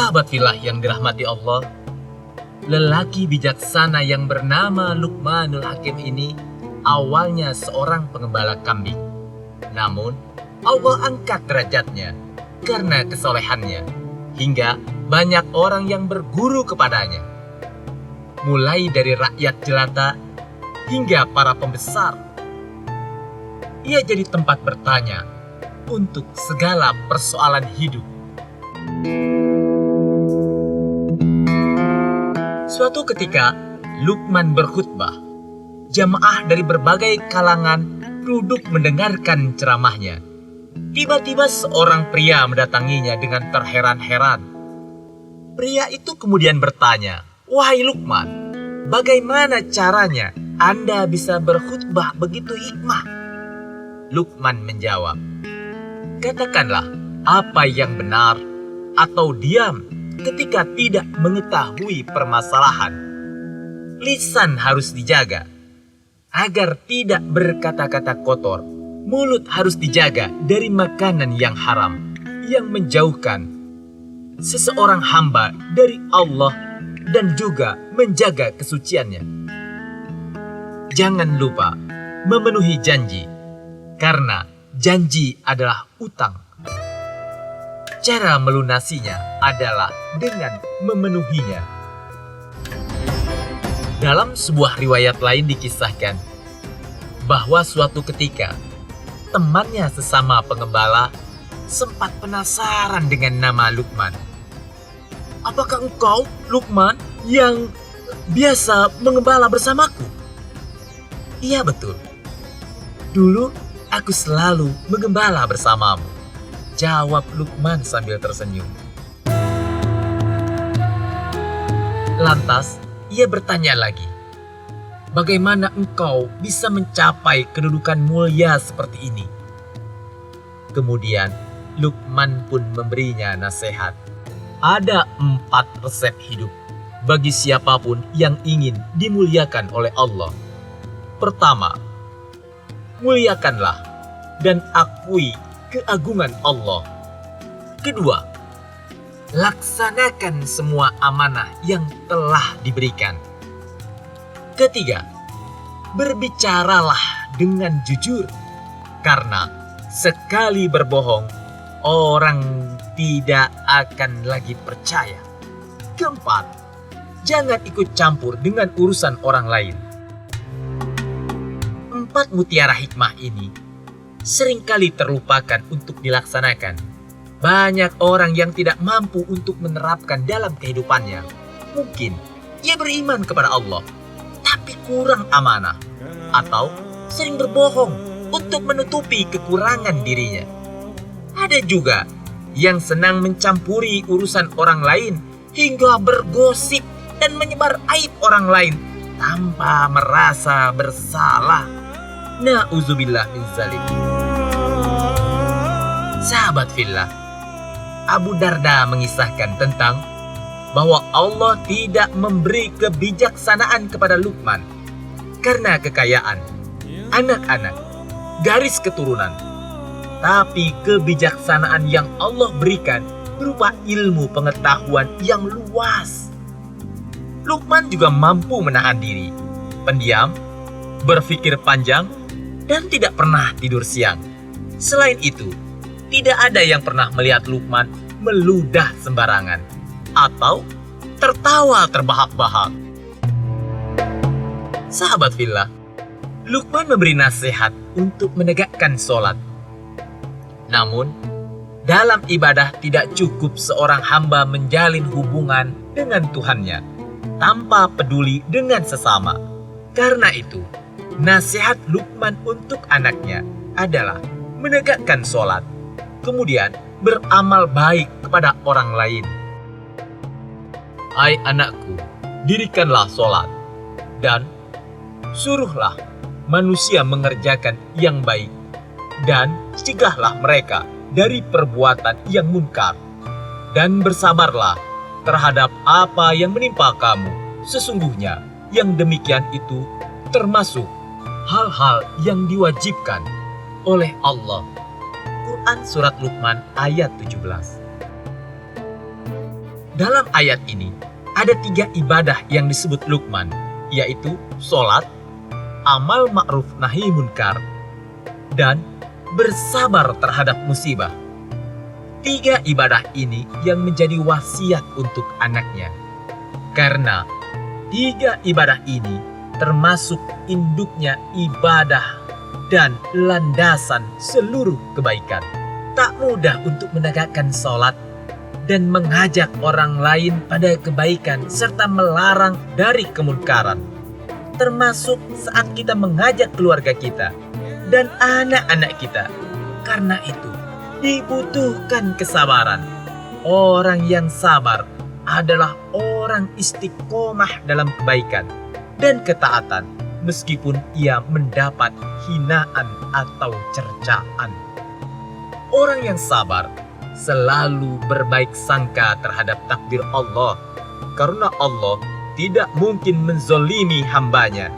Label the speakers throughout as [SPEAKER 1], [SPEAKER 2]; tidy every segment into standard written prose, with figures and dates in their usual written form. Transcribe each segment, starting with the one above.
[SPEAKER 1] Sahabat fillah yang dirahmati Allah, lelaki bijaksana yang bernama Luqmanul Hakim ini awalnya seorang pengembala kambing. Namun, Allah angkat derajatnya karena kesolehannya, hingga banyak orang yang berguru kepadanya. Mulai dari rakyat jelata hingga para pembesar. Ia jadi tempat bertanya untuk segala persoalan hidup. Suatu ketika, Luqman berkhutbah. Jamaah dari berbagai kalangan duduk mendengarkan ceramahnya. Tiba-tiba seorang pria mendatanginya dengan terheran-heran. Pria itu kemudian bertanya, "Wahai Luqman, bagaimana caranya Anda bisa berkhutbah begitu hikmah?" Luqman menjawab, "Katakanlah apa yang benar atau diam ketika tidak mengetahui permasalahan. Lisan harus dijaga agar tidak berkata-kata kotor. Mulut harus dijaga dari makanan yang haram, yang menjauhkan seseorang hamba dari Allah dan juga menjaga kesuciannya. Jangan lupa memenuhi janji, karena janji adalah utang. Cara melunasinya adalah dengan memenuhinya." Dalam sebuah riwayat lain dikisahkan bahwa suatu ketika temannya sesama pengembala sempat penasaran dengan nama Luqman. "Apakah engkau, Luqman, yang biasa mengembala bersamaku?" "Iya betul. Dulu aku selalu mengembala bersamamu," jawab Luqman sambil tersenyum. Lantas ia bertanya lagi, "Bagaimana engkau bisa mencapai kedudukan mulia seperti ini?" Kemudian Luqman pun memberinya nasihat. Ada 4 resep hidup bagi siapapun yang ingin dimuliakan oleh Allah. Pertama, muliakanlah dan akui keagungan Allah. Kedua, laksanakan semua amanah yang telah diberikan. Ketiga, berbicaralah dengan jujur, karena sekali berbohong, orang tidak akan lagi percaya. Keempat, jangan ikut campur dengan urusan orang lain. 4 mutiara hikmah ini seringkali terlupakan untuk dilaksanakan. Banyak orang yang tidak mampu untuk menerapkan dalam kehidupannya. Mungkin ia beriman kepada Allah, tapi kurang amanah, atau sering berbohong untuk menutupi kekurangan dirinya. Ada juga yang senang mencampuri urusan orang lain hingga bergosip dan menyebar aib orang lain tanpa merasa bersalah. Na'udzubillah min zalik. Sahabat fillah, Abu Darda mengisahkan tentang bahwa Allah tidak memberi kebijaksanaan kepada Luqman karena kekayaan, anak-anak, garis keturunan. Tapi kebijaksanaan yang Allah berikan berupa ilmu pengetahuan yang luas. Luqman juga mampu menahan diri, pendiam, berpikir panjang, dan tidak pernah tidur siang. Selain itu, tidak ada yang pernah melihat Luqman meludah sembarangan atau tertawa terbahak-bahak. Sahabat fillah, Luqman memberi nasihat untuk menegakkan sholat. Namun, dalam ibadah tidak cukup seorang hamba menjalin hubungan dengan Tuhannya tanpa peduli dengan sesama. Karena itu, nasihat Luqman untuk anaknya adalah menegakkan sholat, kemudian beramal baik kepada orang lain. "Hai anakku, dirikanlah sholat, dan suruhlah manusia mengerjakan yang baik, dan cegahlah mereka dari perbuatan yang munkar, dan bersabarlah terhadap apa yang menimpa kamu. Sesungguhnya yang demikian itu termasuk hal-hal yang diwajibkan oleh Allah." Quran Surat Luqman ayat 17. Dalam ayat ini, ada 3 ibadah yang disebut Luqman, yaitu sholat, amal ma'ruf nahi munkar, dan bersabar terhadap musibah. 3 ibadah ini yang menjadi wasiat untuk anaknya. Karena 3 ibadah ini termasuk induknya ibadah dan landasan seluruh kebaikan. Tak mudah untuk menegakkan sholat dan mengajak orang lain pada kebaikan serta melarang dari kemunkaran. Termasuk saat kita mengajak keluarga kita dan anak-anak kita. Karena itu dibutuhkan kesabaran. Orang yang sabar adalah orang istiqomah dalam kebaikan dan ketaatan meskipun ia mendapat hinaan atau cercaan. Orang yang sabar selalu berbaik sangka terhadap takdir Allah, karena Allah tidak mungkin menzolimi hambanya.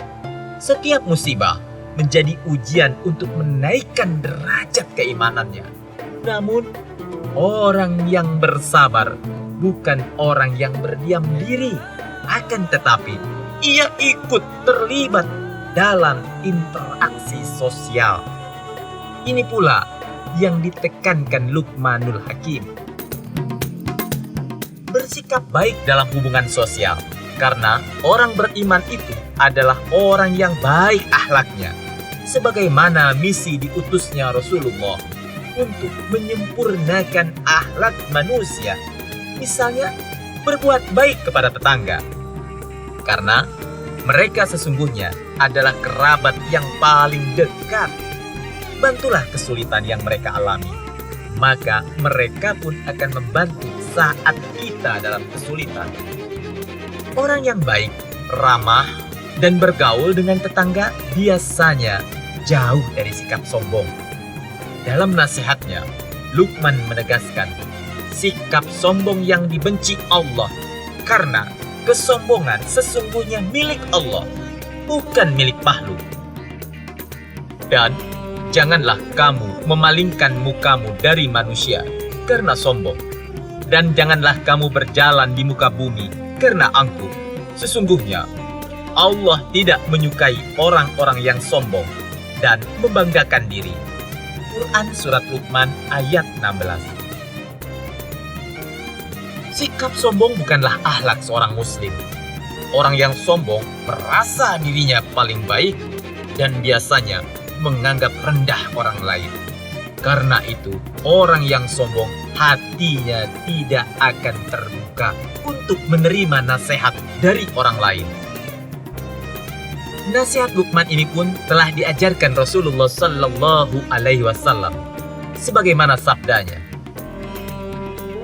[SPEAKER 1] Setiap musibah menjadi ujian untuk menaikkan derajat keimanannya. Namun, orang yang bersabar bukan orang yang berdiam diri, akan tetapi ia ikut terlibat dalam interaksi sosial. Ini pula yang ditekankan Luqmanul Hakim. Bersikap baik dalam hubungan sosial, karena orang beriman itu adalah orang yang baik akhlaknya, sebagaimana misi diutusnya Rasulullah untuk menyempurnakan akhlak manusia. Misalnya, berbuat baik kepada tetangga, karena mereka sesungguhnya adalah kerabat yang paling dekat. Bantulah kesulitan yang mereka alami, maka mereka pun akan membantu saat kita dalam kesulitan. Orang yang baik, ramah, dan bergaul dengan tetangga biasanya jauh dari sikap sombong. Dalam nasihatnya, Luqman menegaskan sikap sombong yang dibenci Allah, karena kesombongan sesungguhnya milik Allah, bukan milik makhluk. Dan janganlah kamu memalingkan mukamu dari manusia karena sombong. Dan janganlah kamu berjalan di muka bumi karena angkuh. Sesungguhnya Allah tidak menyukai orang-orang yang sombong dan membanggakan diri. Quran Surat Luqman ayat 16. Sikap sombong bukanlah akhlak seorang muslim. Orang yang sombong merasa dirinya paling baik dan biasanya menganggap rendah orang lain. Karena itu, orang yang sombong hatinya tidak akan terbuka untuk menerima nasihat dari orang lain. Nasihat Luqman ini pun telah diajarkan Rasulullah Sallallahu Alaihi Wasallam, sebagaimana sabdanya,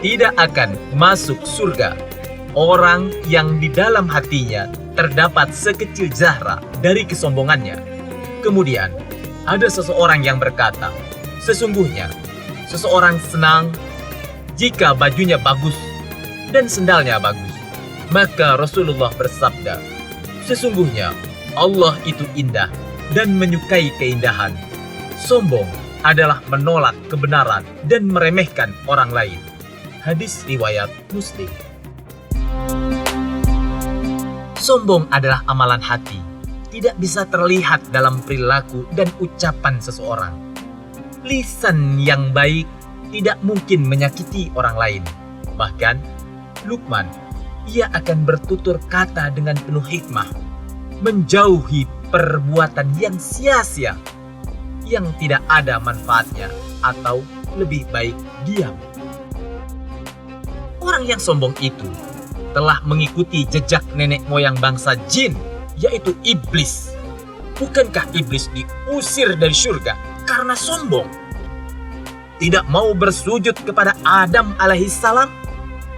[SPEAKER 1] tidak akan masuk surga orang yang di dalam hatinya terdapat sekecil zarah dari kesombongannya. Kemudian ada seseorang yang berkata, sesungguhnya seseorang senang jika bajunya bagus dan sendalnya bagus. Maka Rasulullah bersabda, sesungguhnya Allah itu indah dan menyukai keindahan. Sombong adalah menolak kebenaran dan meremehkan orang lain. Hadis riwayat Muslim. Sombong adalah amalan hati, tidak bisa terlihat dalam perilaku dan ucapan seseorang. Lisan yang baik tidak mungkin menyakiti orang lain. Bahkan, Luqman, ia akan bertutur kata dengan penuh hikmah, menjauhi perbuatan yang sia-sia, yang tidak ada manfaatnya, atau lebih baik diam. Orang yang sombong itu telah mengikuti jejak nenek moyang bangsa jin, yaitu iblis. Bukankah iblis diusir dari surga karena sombong? Tidak mau bersujud kepada Adam alaihissalam?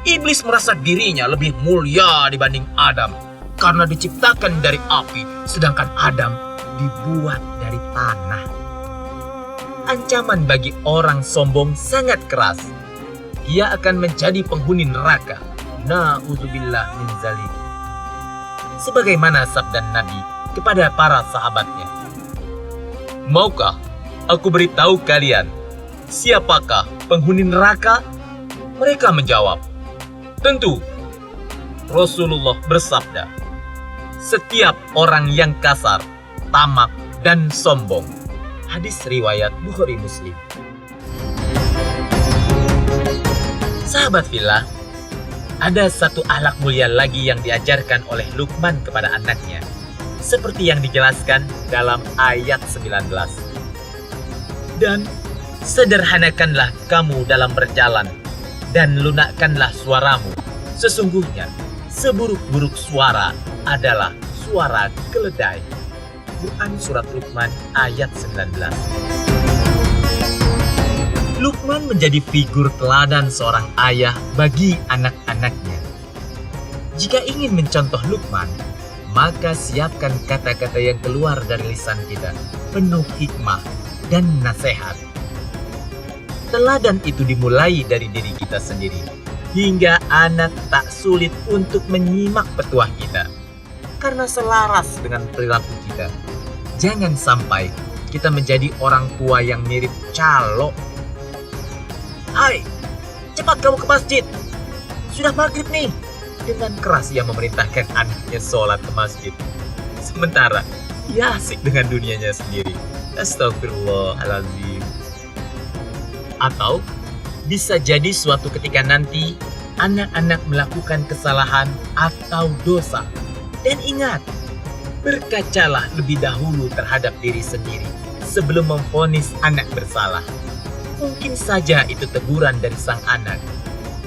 [SPEAKER 1] Iblis merasa dirinya lebih mulia dibanding Adam karena diciptakan dari api, sedangkan Adam dibuat dari tanah. Ancaman bagi orang sombong sangat keras. Ia akan menjadi penghuni neraka. Na'udzubillah min zalik. Sebagaimana sabda Nabi kepada para sahabatnya, maukah aku beritahu kalian siapakah penghuni neraka? Mereka menjawab, tentu Rasulullah bersabda, "Setiap orang yang kasar, tamak, dan sombong." Hadis riwayat Bukhari Muslim. Sahabat fillah, ada satu akhlak mulia lagi yang diajarkan oleh Luqman kepada anaknya, seperti yang dijelaskan dalam ayat 19. Dan sederhanakanlah kamu dalam berjalan, dan lunakkanlah suaramu. Sesungguhnya, seburuk-buruk suara adalah suara keledai. Quran Surat Luqman ayat 19. Luqman menjadi figur teladan seorang ayah bagi anak-anaknya. Jika ingin mencontoh Luqman, maka siapkan kata-kata yang keluar dari lisan kita, penuh hikmah dan nasihat. Teladan itu dimulai dari diri kita sendiri, hingga anak tak sulit untuk menyimak petuah kita, karena selaras dengan perilaku kita. Jangan sampai kita menjadi orang tua yang mirip calo. "Hai, cepat kamu ke masjid. Sudah maghrib nih." Dengan keras ia memerintahkan anaknya sholat ke masjid. Sementara ia asik dengan dunianya sendiri. Astagfirullahaladzim. Atau bisa jadi suatu ketika nanti anak-anak melakukan kesalahan atau dosa. Dan ingat, berkacalah lebih dahulu terhadap diri sendiri sebelum memvonis anak bersalah. Mungkin saja itu teguran dari sang anak,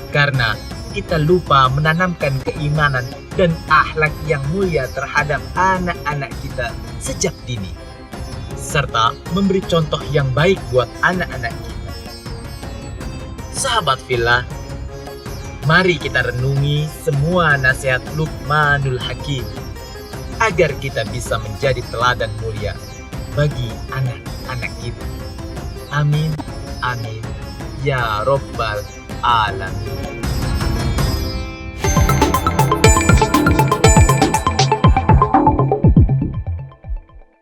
[SPEAKER 1] karena kita lupa menanamkan keimanan dan akhlak yang mulia terhadap anak-anak kita sejak dini, serta memberi contoh yang baik buat anak-anak kita. Sahabat fillah, mari kita renungi semua nasihat Luqmanul Hakim agar kita bisa menjadi teladan mulia bagi anak-anak kita. Amin, amin, ya Rabbal Alamin.